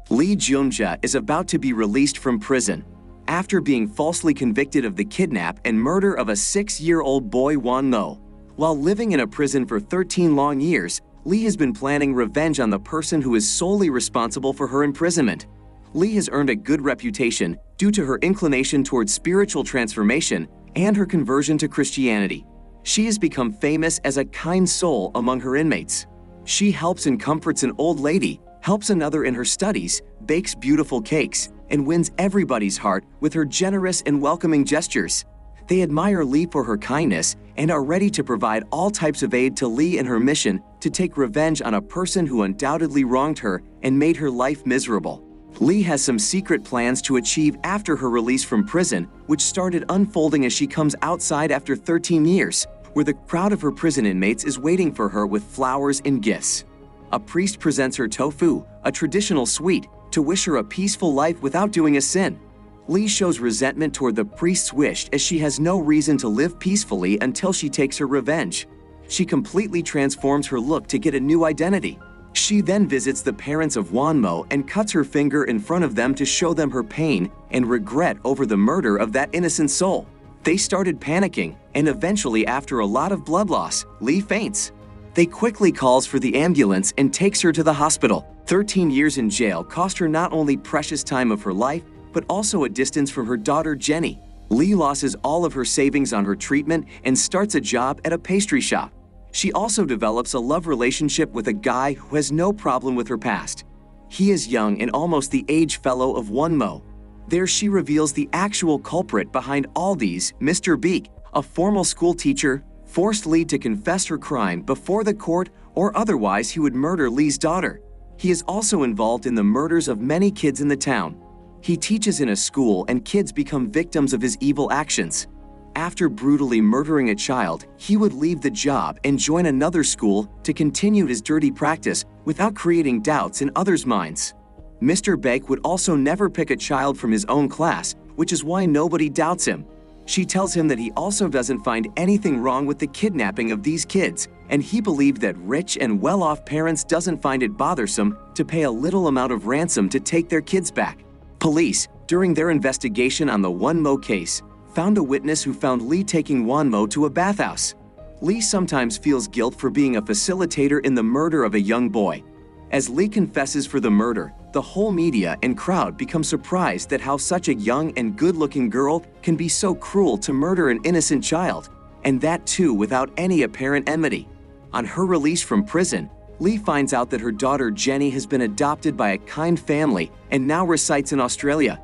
Lee Junja is about to be released from prison after being falsely convicted of the kidnap and murder of a 6-year-old boy Won-mo. While living in a prison for 13 long years, Lee has been planning revenge on the person who is solely responsible for her imprisonment. Lee has earned a good reputation due to her inclination towards spiritual transformation and her conversion to Christianity. She has become famous as a kind soul among her inmates. She helps and comforts an old lady, helps another in her studies, bakes beautiful cakes, and wins everybody's heart with her generous and welcoming gestures. They admire Lee for her kindness and are ready to provide all types of aid to Lee in her mission to take revenge on a person who undoubtedly wronged her and made her life miserable. Lee has some secret plans to achieve after her release from prison, which started unfolding as she comes outside after 13 years, where the crowd of her prison inmates is waiting for her with flowers and gifts. A priest presents her tofu, a traditional sweet, to wish her a peaceful life without doing a sin. Lee shows resentment toward the priest's wish as she has no reason to live peacefully until she takes her revenge. She completely transforms her look to get a new identity. She then visits the parents of Won-mo and cuts her finger in front of them to show them her pain and regret over the murder of that innocent soul. They started panicking, and eventually, after a lot of blood loss, Lee faints. They quickly calls for the ambulance and takes her to the hospital. 13 years in jail cost her not only precious time of her life, but also a distance from her daughter Jenny. Lee loses all of her savings on her treatment and starts a job at a pastry shop. She also develops a love relationship with a guy who has no problem with her past. He is young and almost the age fellow of Won-mo. There she reveals the actual culprit behind all these, Mr. Beek, a formal school teacher, forced Lee to confess her crime before the court or otherwise he would murder Lee's daughter. He is also involved in the murders of many kids in the town. He teaches in a school and kids become victims of his evil actions. After brutally murdering a child, he would leave the job and join another school to continue his dirty practice without creating doubts in others' minds. Mr. Beek would also never pick a child from his own class, which is why nobody doubts him. She tells him that he also doesn't find anything wrong with the kidnapping of these kids, and he believed that rich and well-off parents doesn't find it bothersome to pay a little amount of ransom to take their kids back. Police, during their investigation on the Won-mo case, found a witness who found Lee taking Won-mo to a bathhouse. Lee sometimes feels guilt for being a facilitator in the murder of a young boy. As Lee confesses for the murder, the whole media and crowd become surprised at how such a young and good-looking girl can be so cruel to murder an innocent child, and that too without any apparent enmity. On her release from prison, Lee finds out that her daughter Jenny has been adopted by a kind family and now resides in Australia.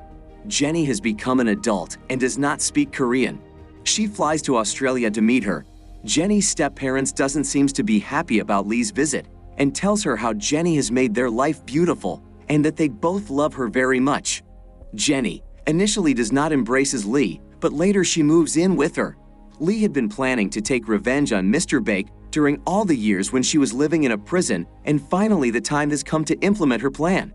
Jenny has become an adult and does not speak Korean. She flies to Australia to meet her. Jenny's step-parents doesn't seem to be happy about Lee's visit and tells her how Jenny has made their life beautiful and that they both love her very much. Jenny initially does not embrace Lee, but later she moves in with her. Lee had been planning to take revenge on Mr. Beek during all the years when she was living in a prison, and finally the time has come to implement her plan.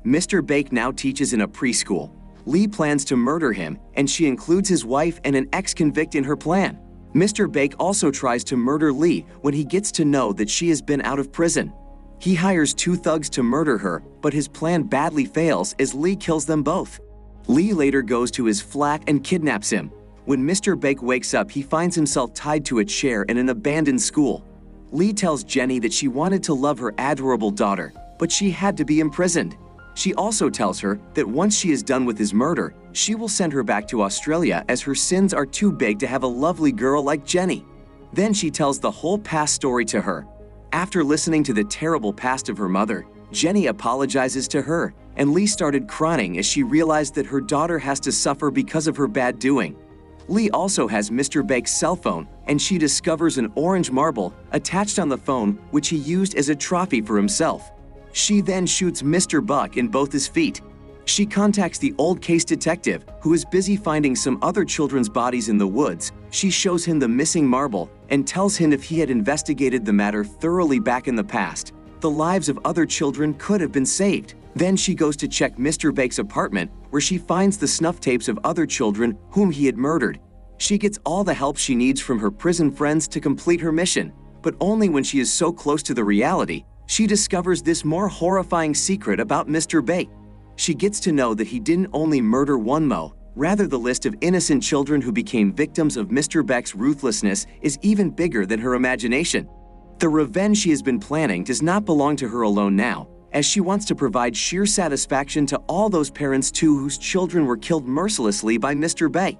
Mr. Beek now teaches in a preschool. Lee plans to murder him, and she includes his wife and an ex-convict in her plan. Mr. Beek also tries to murder Lee when he gets to know that she has been out of prison. He hires 2 thugs to murder her, but his plan badly fails as Lee kills them both. Lee later goes to his flat and kidnaps him. When Mr. Beek wakes up, he finds himself tied to a chair in an abandoned school. Lee tells Jenny that she wanted to love her adorable daughter, but she had to be imprisoned. She also tells her that once she is done with his murder, she will send her back to Australia as her sins are too big to have a lovely girl like Jenny. Then she tells the whole past story to her. After listening to the terrible past of her mother, Jenny apologizes to her, and Lee started crying as she realized that her daughter has to suffer because of her bad doing. Lee also has Mr. Beek's cell phone, and she discovers an orange marble attached on the phone which he used as a trophy for himself. She then shoots Mr. Buck in both his feet. She contacts the old case detective, who is busy finding some other children's bodies in the woods. She shows him the missing marble and tells him if he had investigated the matter thoroughly back in the past, the lives of other children could have been saved. Then she goes to check Mr. Beek's apartment, where she finds the snuff tapes of other children whom he had murdered. She gets all the help she needs from her prison friends to complete her mission, but only when she is so close to the reality, she discovers this more horrifying secret about Mr. Beek. She gets to know that he didn't only murder Wonmo, rather the list of innocent children who became victims of Mr. Beck's ruthlessness is even bigger than her imagination. The revenge she has been planning does not belong to her alone now, as she wants to provide sheer satisfaction to all those parents too whose children were killed mercilessly by Mr. Beck.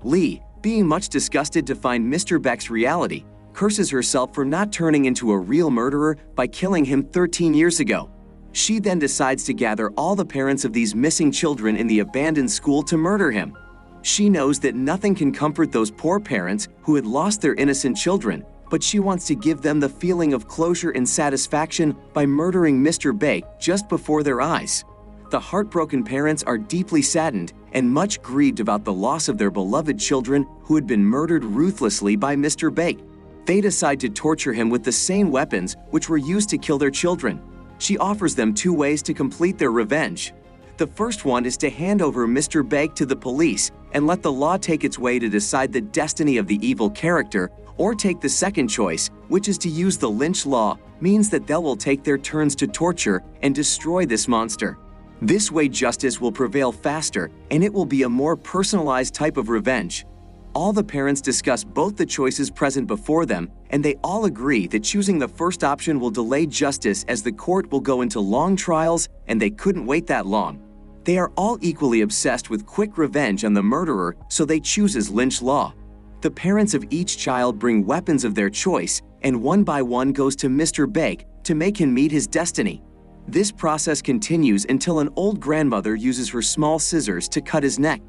Lee, being much disgusted to find Mr. Beck's reality, curses herself for not turning into a real murderer by killing him 13 years ago. She then decides to gather all the parents of these missing children in the abandoned school to murder him. She knows that nothing can comfort those poor parents who had lost their innocent children, but she wants to give them the feeling of closure and satisfaction by murdering Mr. Beck just before their eyes. The heartbroken parents are deeply saddened and much grieved about the loss of their beloved children who had been murdered ruthlessly by Mr. Beck. They decide to torture him with the same weapons which were used to kill their children. She offers them two ways to complete their revenge. The first one is to hand over Mr. Beck to the police and let the law take its way to decide the destiny of the evil character, or take the second choice, which is to use the lynch law, means that they will take their turns to torture and destroy this monster. This way justice will prevail faster, and it will be a more personalized type of revenge. All the parents discuss both the choices present before them, and they all agree that choosing the first option will delay justice as the court will go into long trials and they couldn't wait that long. They are all equally obsessed with quick revenge on the murderer, so they choose lynch law. The parents of each child bring weapons of their choice, and one by one goes to Mr. Beck to make him meet his destiny. This process continues until an old grandmother uses her small scissors to cut his neck.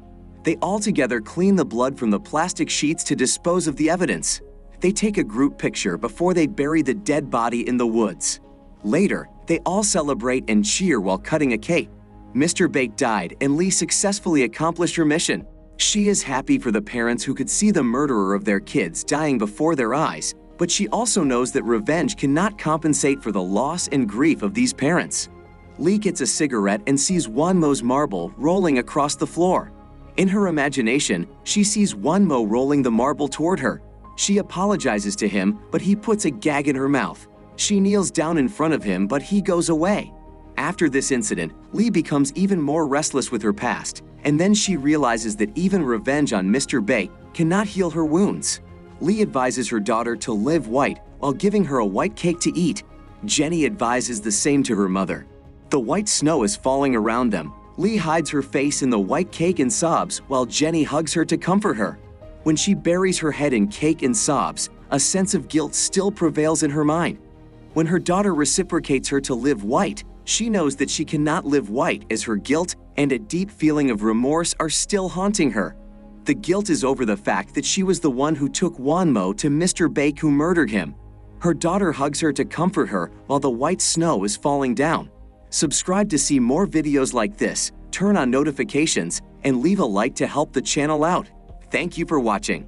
They all together clean the blood from the plastic sheets to dispose of the evidence. They take a group picture before they bury the dead body in the woods. Later, they all celebrate and cheer while cutting a cake. Mr. Beck died and Lee successfully accomplished her mission. She is happy for the parents who could see the murderer of their kids dying before their eyes, but she also knows that revenge cannot compensate for the loss and grief of these parents. Lee gets a cigarette and sees Wonmo's marble rolling across the floor. In her imagination, she sees Wonmo rolling the marble toward her. She apologizes to him, but he puts a gag in her mouth. She kneels down in front of him, but he goes away. After this incident, Lee becomes even more restless with her past, and then she realizes that even revenge on Mr. Beck cannot heal her wounds. Lee advises her daughter to live white while giving her a white cake to eat. Jenny advises the same to her mother. The white snow is falling around them. Lee hides her face in the white cake and sobs while Jenny hugs her to comfort her. When she buries her head in cake and sobs, a sense of guilt still prevails in her mind. When her daughter reciprocates her to live white, she knows that she cannot live white as her guilt and a deep feeling of remorse are still haunting her. The guilt is over the fact that she was the one who took Wonmo to Mr. Beck who murdered him. Her daughter hugs her to comfort her while the white snow is falling down. Subscribe to see more videos like this, turn on notifications, and leave a like to help the channel out. Thank you for watching.